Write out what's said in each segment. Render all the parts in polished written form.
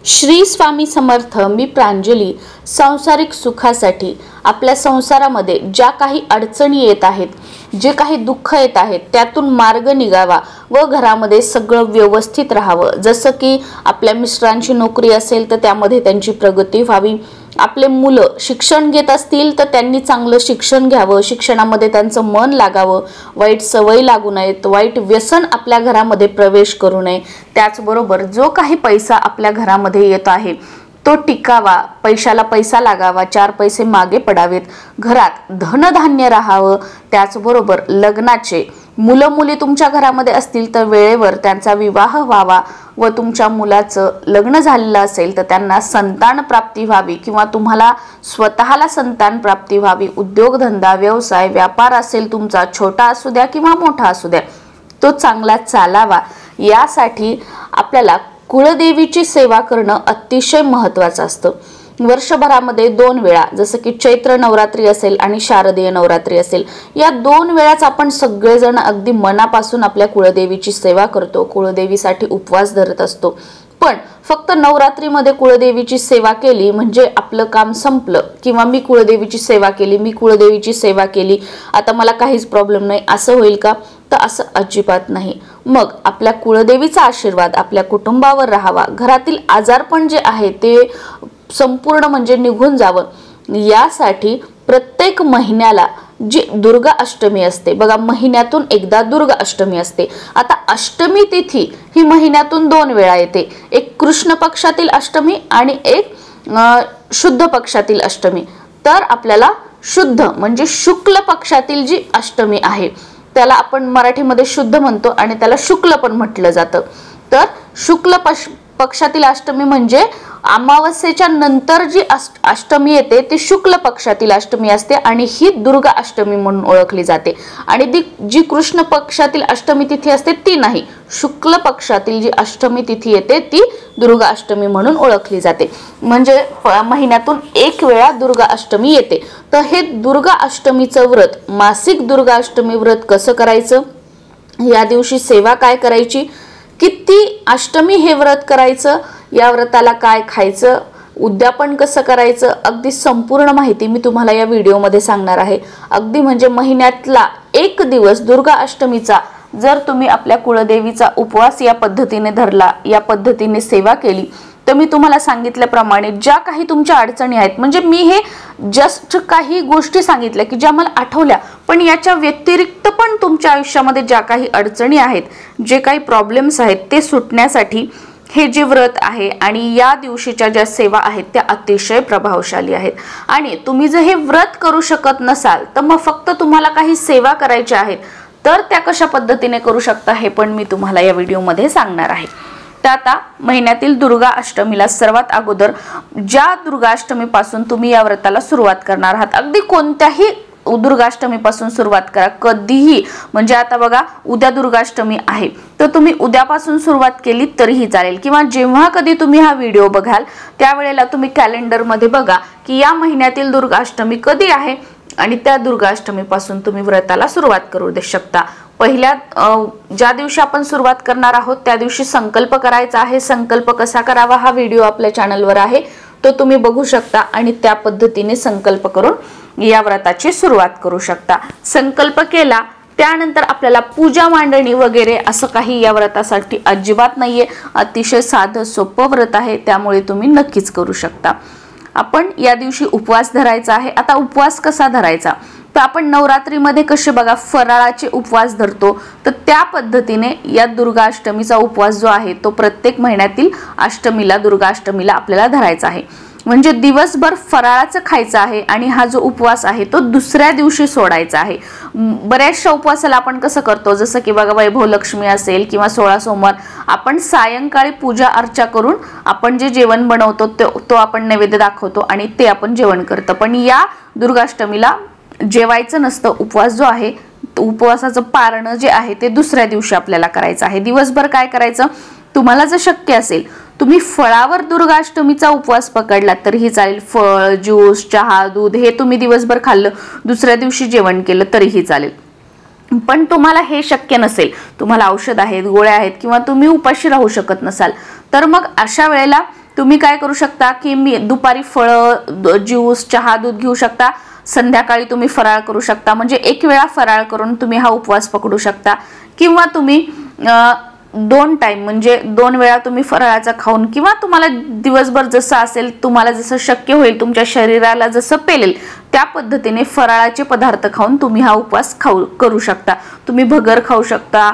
श्री स्वामी समर्थ। मी प्रांजली। सांसारिक सुखासाठी आपल्या संसारामध्ये ज्या काही अडचणी येत आहेत, जे काही दुःख येत आहेत, त्यातून मार्ग निघावा व घरामध्ये सगळं व्यवस्थित राहावं। जसं की आपल्या मिस्टरांची नोकरी असेल तर त्यामध्ये त्यांची प्रगती व्हावी, आपले मुलं शिक्षण घेत असतील तर त्यांनी चांगलं शिक्षण घ्यावं, शिक्षणामध्ये त्यांचं मन लागावं, वाईट सवय लागू नयेत, वाईट व्यसन आपल्या घरामध्ये प्रवेश करू नये। त्याचबरोबर जो काही पैसा आपल्या घरामध्ये येत आहे तो टिकावा, पैशाला पैसा लागावा, चार पैसे मागे पडावेत, घरात धनधान्य राहावं। त्याचबरोबर लग्नाचे मुलं मुली तुमच्या घरामध्ये असतील तर वेळेवर त्यांचा विवाह व्हावा व तुमच्या मुलाचं लग्न झालेलं असेल तर त्यांना संतान प्राप्ती व्हावी किंवा तुम्हाला स्वतःला संतान प्राप्ती व्हावी। उद्योगधंदा, व्यवसाय, व्यापार असेल तुमचा, छोटा असू द्या किंवा मोठा असू द्या, तो चांगला चालावा। यासाठी आपल्याला कुळदेवीची सेवा करणं अतिशय महत्त्वाचं असतं। वर्षभरामध्ये 2 वेळा, जसं की चैत्र नवरात्री असेल आणि शारदीय नवरात्री असेल, या 2 वेळाच आपण सगळेजण अगदी मनापासून आपल्या कुळदेवीची सेवा करतो, कुळदेवीसाठी उपवास धरत असतो। पण फक्त नवरात्रीमध्ये कुळदेवीची सेवा केली म्हणजे आपलं काम संपलं, किंवा मी कुळदेवीची सेवा केली, मी कुळदेवीची सेवा केली, आता मला काहीच प्रॉब्लेम नाही, असं होईल का? तर असं अजिबात नाही। मग आपल्या कुळदेवीचा आशीर्वाद आपल्या कुटुंबावर राहावा, घरातील आजारपण जे आहे ते संपूर्ण म्हणजे निघून जावं। यासाठी प्रत्येक महिन्याला जी दुर्गा अष्टमी असते बघा, महिन्यातून एकदा दुर्गा अष्टमी असते। आता अष्टमी तिथी ही महिन्यातून 2 वेळा येते, एक कृष्ण पक्षातील अष्टमी आणि एक शुद्ध पक्षातील अष्टमी। तर आपल्याला शुद्ध म्हणजे शुक्ल पक्षातील जी अष्टमी आहे त्याला आपण मराठीमध्ये शुद्ध म्हणतो आणि त्याला शुक्ल पण म्हटलं जातं। तर शुक्ल पक्षातील अष्टमी म्हणजे अमावस्येच्या नंतर जी अष्टमी येते ती शुक्ल पक्षातील अष्टमी असते आणि ही दुर्गा अष्टमी म्हणून ओळखली जाते। आणि जी कृष्ण पक्षातील अष्टमी तिथी असते ती नाही, शुक्ल पक्षातील जी अष्टमी तिथी येते ती दुर्गा अष्टमी म्हणून ओळखली जाते। म्हणजे महिन्यातून 1 वेळा दुर्गा अष्टमी येते। तर हे दुर्गा अष्टमीचं व्रत, मासिक दुर्गा अष्टमी व्रत कसं करायचं, या दिवशी सेवा काय करायची, किती अष्टमी हे व्रत करायचं, या व्रताला काय खायचं, उद्यापन कसं करायचं, अगदी संपूर्ण माहिती मी तुम्हाला या व्हिडिओमध्ये सांगणार आहे। अगदी म्हणजे महिन्यातला 1 दिवस दुर्गा अष्टमीचा जर तुम्ही आपल्या कुळदेवीचा उपवास या पद्धतीने धरला, या पद्धतीने सेवा केली, तर मी तुम्हाला सांगितल्याप्रमाणे ज्या काही तुमच्या अडचणी आहेत, म्हणजे मी हे जस्ट काही गोष्टी सांगितल्या की ज्या मला आठवल्या, पण याच्या व्यतिरिक्त पण तुमच्या आयुष्यामध्ये ज्या काही अडचणी आहेत, जे काही प्रॉब्लेम्स आहेत, ते सुटण्यासाठी हे जे व्रत आहे आणि या दिवशीच्या ज्या सेवा आहेत त्या अतिशय प्रभावशाली आहेत। आणि तुम्ही जर हे व्रत करू शकत नसाल तर मग फक्त तुम्हाला काही सेवा करायच्या आहेत, तर त्या कशा पद्धतीने करू शकता हे पण मी तुम्हाला या व्हिडिओमध्ये सांगणार आहे। तर आता महिन्यातील दुर्गा अष्टमीला सर्वात अगोदर ज्या दुर्गा अष्टमीपासून तुम्ही या व्रताला सुरुवात करणार आहात, अगदी कोणत्याही दुर्गाष्टमीपासून सुरुवात करा, कधीही। म्हणजे आता बघा, उद्या दुर्गाष्टमी आहे तर तुम्ही उद्यापासून सुरुवात केली तरीही चालेल, किंवा जेव्हा कधी तुम्ही हा व्हिडिओ बघाल त्यावेळेला तुम्ही कॅलेंडरमध्ये बघा की या महिन्यातील दुर्गाष्टमी कधी आहे आणि त्या दुर्गाष्टमीपासून तुम्ही व्रताला सुरुवात करू शकता। पहिल्या ज्या दिवशी आपण सुरुवात करणार आहोत त्या दिवशी संकल्प करायचा आहे। संकल्प कसा करावा हा व्हिडिओ आपल्या चॅनलवर आहे, तो तुम्ही बघू शकता आणि त्या पद्धतीने संकल्प करून या व्रताची सुरुवात करू शकता। संकल्प केला त्यानंतर आपल्याला पूजा मांडणी वगैरे असं काही या व्रतासाठी अजिबात नाहीये, अतिशय साधं सोपं व्रत आहे, त्यामुळे तुम्ही नक्कीच करू शकता। आपण या दिवशी उपवास धरायचा आहे। आता उपवास कसा धरायचा, तर आपण नवरात्रीमध्ये कसे बघा फराळाचे उपवास धरतो, तर त्या पद्धतीने या दुर्गा अष्टमीचा उपवास जो आहे तो प्रत्येक महिन्यातील अष्टमीला, दुर्गा अष्टमीला आपल्याला धरायचा आहे। म्हणजे दिवसभर फराळाचं खायचं आहे आणि हा जो उपवास आहे तो दुसऱ्या दिवशी सोडायचा आहे। बऱ्याचशा उपवासाला आपण कसं करतो, जसं की बघा वैभव लक्ष्मी असेल किंवा 16 सोमवार, आपण सायंकाळी पूजा अर्चा करून आपण जे जेवण बनवतो तो आपण नैवेद्य दाखवतो आणि ते आपण जेवण करतो। पण या दुर्गाष्टमीला जेवायचं नसतं, उपवास जो आहे उपवासाचं पारण जे आहे ते दुसऱ्या दिवशी आपल्याला करायचं आहे। दिवसभर काय करायचं, तुम्हाला जर शक्य असेल तुम्ही फळावर दुर्गाष्टमीचा उपवास पकडला तरीही चालेल, फळ, ज्यूस, चहा, दूध हे तुम्ही दिवसभर खाल्लं, दुसऱ्या दिवशी जेवण केलं तरीही चालेल। पण तुम्हाला हे शक्य नसेल, तुम्हाला औषध आहेत, गोळ्या आहेत किंवा तुम्ही उपाशी राहू शकत नसाल, तर मग अशा वेळेला तुम्ही काय करू शकता की मी दुपारी फळं, ज्यूस, चहा, दूध घेऊ शकता. संध्याकाळी तुम्ही फराळ करू शकता, म्हणजे एक वेळा फराळ करून तुम्ही हा उपवास पकडू शकता. किंवा तुम्ही 2 टाइम म्हणजे 2 वेळा तुम्ही फराळाचा खाऊन, किंवा तुम्हाला दिवसभर जसं असेल, तुम्हाला जसं शक्य होईल, तुमच्या शरीराला जसं पेलेल त्या पद्धतीने फराळाचे पदार्थ खाऊन तुम्ही हा उपवास करू शकता. तुम्ही भगर खाऊ शकता,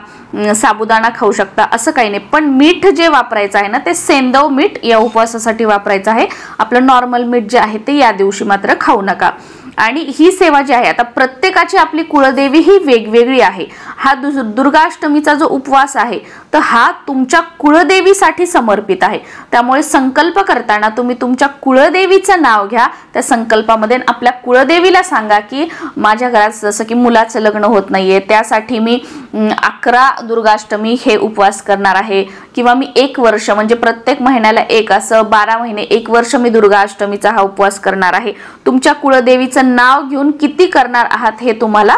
साबुदाणा खाऊ शकता, असं काही नाही. पण मीठ जे वापरायचं आहे ना, ते सेंदव मीठ या उपवासासाठी वापरायचं आहे. आपलं नॉर्मल मीठ जे आहे ते या दिवशी मात्र खाऊ नका. आणि ही सेवा जी आहे, आता प्रत्येकाची आपली कुळदेवी ही वेगवेगळी आहे. हा दुर्गाष्टमीचा जो उपवास आहे तर हा तुमच्या कुळदेवीसाठी समर्पित आहे. त्यामुळे संकल्प करताना तुम्ही तुमच्या कुळदेवीचं नाव घ्या. त्या संकल्पामध्ये आपल्या कुळदेवीला सांगा की माझ्या घरात जसं की मुलाचं लग्न होत नाहीये, त्यासाठी मी 11 दुर्गाष्टमी हे उपवास करणार आहे. किंवा मी 1 वर्ष म्हणजे प्रत्येक महिन्याला एक, असं 12 महिने 1 वर्ष मी दुर्गाष्टमीचा हा उपवास करणार आहे. तुमच्या कुळदेवीचं नाव घेऊन किती करणार आहात हे तुम्हाला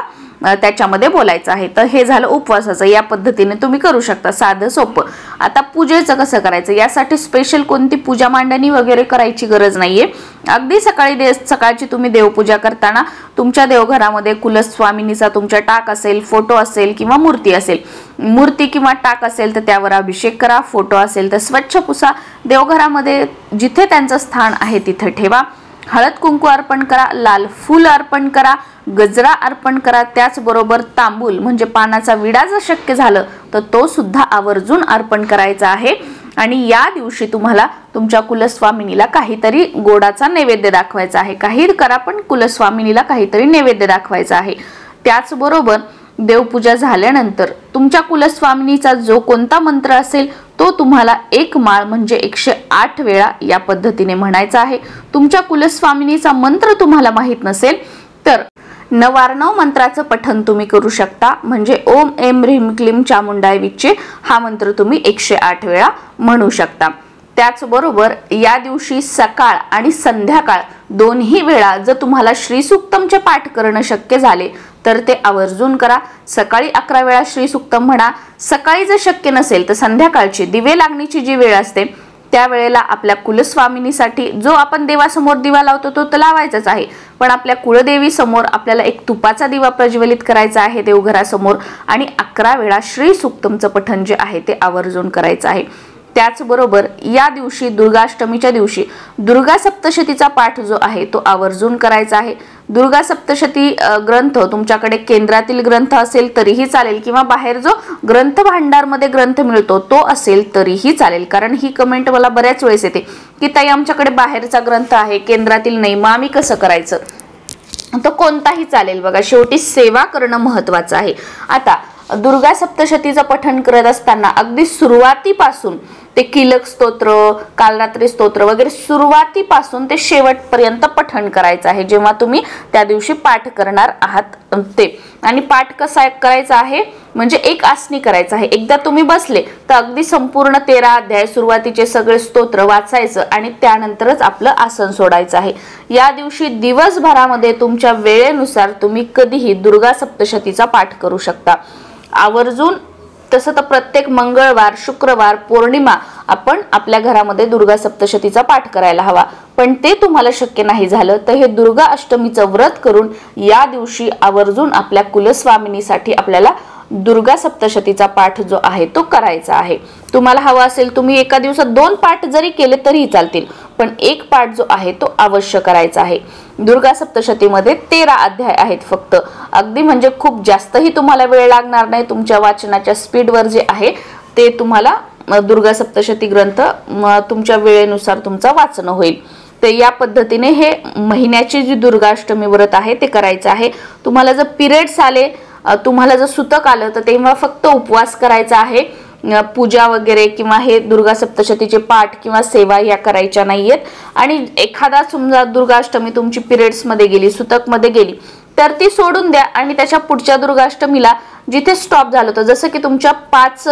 त्याच्यामध्ये बोलायचं आहे. तर हे झालं उपवासाचं. या पद्धतीने तुम्ही करू शकता, साधं सोपं. आता पूजेचं कसं करायचं, यासाठी स्पेशल कोणती पूजा मांडणी वगैरे करायची गरज नाहीये. अगदी सकाळची तुम्ही देवपूजा करताना तुमच्या देवघरामध्ये कुलस्वामिनीचा तुमच्या टाक असेल, फोटो असेल किंवा मूर्ती असेल, मूर्ती किंवा टाक असेल तर त्यावर अभिषेक करा. फोटो असेल तर स्वच्छ पुसा. देवघरामध्ये जिथे त्यांचं स्थान आहे तिथे ठेवा. हळद कुंकू अर्पण करा, लाल फूल अर्पण करा, गजरा अर्पण करा. त्याचबरोबर तांबूल म्हणजे पानाचा विडा जर शक्य झालं तर तो सुद्धा आवर्जून अर्पण करायचा आहे. आणि या दिवशी तुम्हाला तुमच्या कुलस्वामिनीला काहीतरी गोडाचा नैवेद्य दाखवायचा आहे. काही करा पण कुलस्वामिनीला काहीतरी नैवेद्य दाखवायचा आहे. त्याचबरोबर देवपूजा झाल्यानंतर तुमच्या कुलस्वामिनीचा जो कोणता मंत्र असेल तो तुम्हाला 1 माळ म्हणजे 108 वेळा या पद्धतीने म्हणायचा आहे. तुमच्या कुलस्वामिनीचा मंत्र तुम्हाला माहित नसेल तर 9 मंत्राचं पठण तुम्ही करू शकता. म्हणजे ओम ऐं ह्रीं क्लीं चामुंडाय विच्चे हा मंत्र तुम्ही 108 वेळा म्हणू शकता. त्याचबरोबर या दिवशी सकाळ आणि संध्याकाळ दोन्ही वेळा जर तुम्हाला श्रीसूक्तमचे पाठ करणं शक्य झाले तर ते आवर्जून करा. सकाळी 11 वेळा श्रीसूक्तम म्हणा. सकाळी जर शक्य नसेल तर संध्याकाळची दिवे लागण्याची जी वेळ असते त्यावेळेला आपल्या कुलस्वामिनीसाठी जो आपण देवासमोर दिवा लावतो तो तर लावायचाच आहे, पण आपल्या कुळदेवी समोर आपल्याला एक तुपाचा दिवा प्रज्वलित करायचा आहे देवघरासमोर. आणि 11 वेळा श्रीसूक्तमचं पठण जे आहे ते आवर्जून करायचं आहे. त्याचबरोबर या दिवशी दुर्गाष्टमीच्या दिवशी दुर्गा सप्तशतीचा पाठ जो आहे तो आवर्जून करायचा आहे. दुर्गा सप्तशती ग्रंथ तुमच्याकडे केंद्रातील ग्रंथ असेल तरीही चालेल, किंवा बाहेर जो ग्रंथ भांडारमध्ये ग्रंथ मिळतो तो असेल तरीही चालेल. कारण ही कमेंट मला बऱ्याच वेळेस येते की ताई आमच्याकडे बाहेरचा ग्रंथ आहे, केंद्रातील नाही, मग आम्ही कसं करायचं. तो कोणताही चालेल. बघा, शेवटी सेवा करणं महत्वाचं आहे. आता दुर्गा सप्तशतीचं पठण करत असताना अगदी सुरुवातीपासून ते कीलक स्तोत्र, कालरात्री स्तोत्र वगैरे सुरुवातीपासून ते शेवटपर्यंत पठण करायचं आहे जेव्हा तुम्ही त्या दिवशी पाठ करणार आहात ते. आणि पाठ कसा करायचा आहे म्हणजे एक आसनी करायचं आहे. एकदा तुम्ही बसले तर अगदी संपूर्ण 13 अध्याय सुरुवातीचे सगळे स्तोत्र वाचायचं आणि त्यानंतरच आपलं आसन सोडायचं आहे. या दिवशी दिवसभरामध्ये तुमच्या वेळेनुसार तुम्ही कधीही दुर्गा सप्तशतीचा पाठ करू शकता आवर्जून. तसं तर प्रत्येक मंगळवार, शुक्रवार, पौर्णिमा आपण आपल्या घरामध्ये दुर्गा सप्तशतीचा पाठ करायला हवा. पण ते तुम्हाला शक्य नाही झालं तर हे दुर्गा अष्टमीचं व्रत करून या दिवशी आवर्जून आपल्या कुलस्वामिनीसाठी आपल्याला दुर्गा सप्तशतीचा पाठ जो आहे तो करायचा आहे. तुम्हाला हवा असेल तुम्ही एका दिवसात 2 पाठ जरी केले तरी चालतील, पण एक पाठ जो आहे तो अवश्य करायचा आहे. दुर्गा सप्तशतीमध्ये 13 अध्याय आहेत फक्त. अगदी म्हणजे खूप जास्तही तुम्हाला वेळ लागणार नाही. तुमच्या वाचनाच्या स्पीडवर जे आहे ते तुम्हाला दुर्गा सप्तशती ग्रंथ तुमच्या वेळेनुसार तुमचं वाचन होईल. तर या पद्धतीने हे महिन्याची जी दुर्गाष्टमी व्रत आहे ते करायचं आहे. तुम्हाला जर पिरियड्स आले, तुम्हाला जर सुतक आलं तर तेव्हा फक्त उपवास करायचा आहे. पूजा वगैरे किंवा हे दुर्गा सप्तशतीचे पाठ किंवा सेवा या करायच्या नाहीयेत. आणि एखादा समजा दुर्गाष्टमी तुमची पिरियड्स मध्ये गेली, सुतक मध्ये गेली तर ती सोडून द्या आणि त्याच्या पुढच्या दुर्गाष्टमीला जिथे स्टॉप झालं होतं, जसं की तुमच्या 5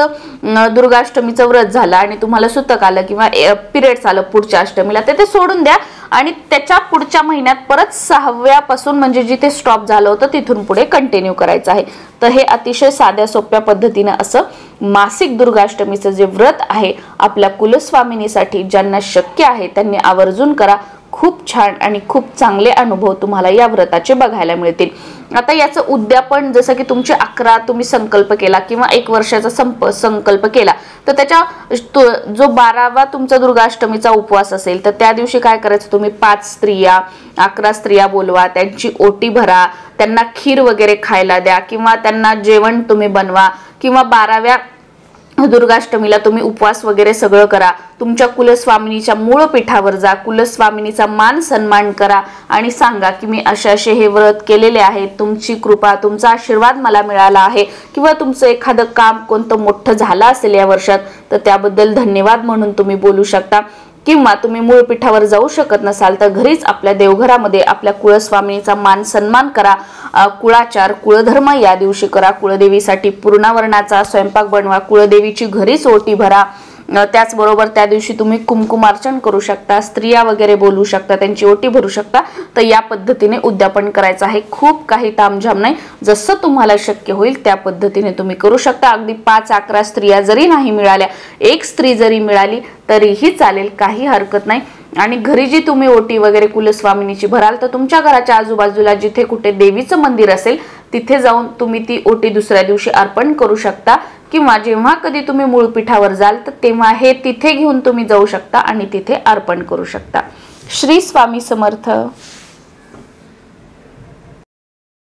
दुर्गाष्टमीचं व्रत झालं आणि तुम्हाला सुतक आलं किंवा पिरियड्स आलं पुढच्या अष्टमीला, ते सोडून द्या आणि त्याच्या पुढच्या महिन्यात परत 6व्यापासून म्हणजे जिथे स्टॉप झालं होतं तिथून पुढे कंटिन्यू करायचं आहे. तर हे अतिशय साध्या सोप्या पद्धतीने असं मासिक दुर्गाष्टमीचं जे व्रत आहे आपल्या कुलस्वामिनीसाठी ज्यांना शक्य आहे त्यांनी आवर्जून करा। खूप छान आणि खूप चांगले अनुभव तुम्हाला या व्रताचे बघायला मिळतील। आता याचं उद्यापन जसं की तुमचे 11 तुम्ही संकल्प केला किंवा 1 वर्षाचा संकल्प केला तर त्याच्या जो 12वा तुमचा दुर्गाष्टमीचा उपवास असेल तर त्या दिवशी काय करायचं, तुम्ही 5 स्त्रिया 11 स्त्रिया बोलवा, त्यांची ओटी भरा, त्यांना खीर वगैरे खायला द्या किंवा त्यांना जेवण तुम्ही बनवा किंवा 12व्या दुर्गाष्टमीला तुम्ही उपवास वगैरे सगळं करा। तुमच्या कुलस्वामिनीच्या मूळ पीठावर जा, कुलस्वामिनीचा मान सन्मान करा आणि सांगा की मी असे हे व्रत केलेले आहे, तुमची कृपा तुमचा आशीर्वाद मला मिळाला आहे किंवा तुमचं एखादं काम कोणतं मोठं झालं असेल या वर्षात तर त्याबद्दल धन्यवाद म्हणून तुम्ही बोलू शकता। किंवा तुम्ही मूळ पीठावर जाऊ शकत नसाल तर घरीच आपल्या देवघरामध्ये आपल्या कुलस्वामिनीचा मान सन्मान करा, कुळाचार कुळधर्म या दिवशी करा, कुळदेवीसाठी पूर्णावरणाचा स्वयंपाक बनवा, कुळदेवीची घरीच ओटी भरा। त्याचबरोबर त्या दिवशी तुम्ही कुमकुमार्चन करू शकता, स्त्रिया वगैरे बोलू शकता, त्यांची ओटी भरू शकता। तर या पद्धतीने उद्यापन करायचं आहे। खूप काही तामझाम नाही, जसं तुम्हाला शक्य होईल त्या पद्धतीने तुम्ही करू शकता। अगदी 5-11 स्त्रिया जरी नाही मिळाल्या, 1 स्त्री जरी मिळाली तरीही चालेल, काही हरकत नाही। आणि घरी जी तुम्ही ओटी वगैरे कुलस्वामिनीची भराल तर तुमच्या घराच्या आजूबाजूला जिथे कुठे देवीचं मंदिर असेल तिथे जाऊन तुम्ही ती ओटी दुसऱ्या दिवशी अर्पण करू शकता किंवा जेव्हा कधी तुम्ही मूळ पीठावर जाल तर तेव्हा हे तिथे घेऊन तुम्ही जाऊ शकता आणि तिथे अर्पण करू शकता। श्री स्वामी समर्थ।